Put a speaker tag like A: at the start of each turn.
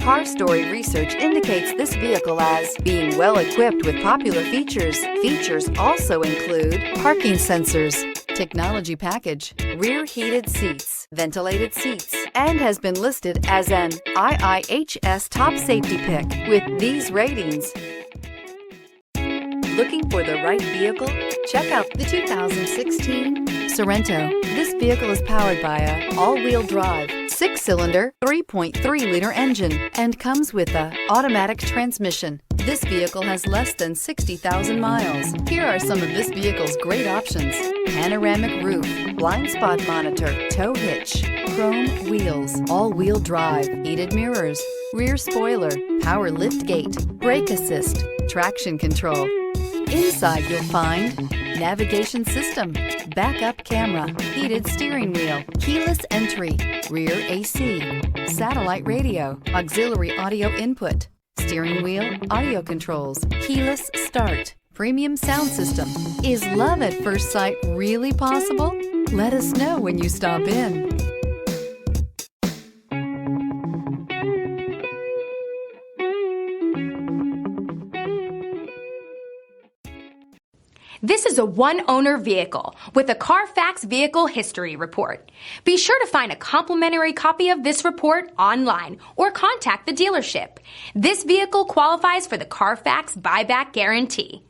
A: Car Story research indicates this vehicle as being well equipped with popular features. Features also include parking sensors, technology package, rear heated seats, ventilated seats, and has been listed as an IIHS top safety pick with these ratings. Looking for the right vehicle? Check out the 2016 Sorento. This vehicle is powered by a all-wheel drive, 6-cylinder, 3.3-liter engine and comes with a automatic transmission. This vehicle has less than 60,000 miles. Here are some of this vehicle's great options: panoramic roof, blind spot monitor, tow hitch, chrome wheels, all-wheel drive, heated mirrors, rear spoiler, power liftgate, brake assist, traction control. Inside you'll find navigation system, backup camera, heated steering wheel, keyless entry, rear AC, satellite radio, auxiliary audio input, steering wheel audio controls, keyless start, premium sound system. Is love at first sight really possible? Let us know when you stop in.
B: This is a one-owner vehicle with a CARFAX Vehicle History Report. Be sure to find a complimentary copy of this report online or contact the dealership. This vehicle qualifies for the CARFAX Buyback Guarantee.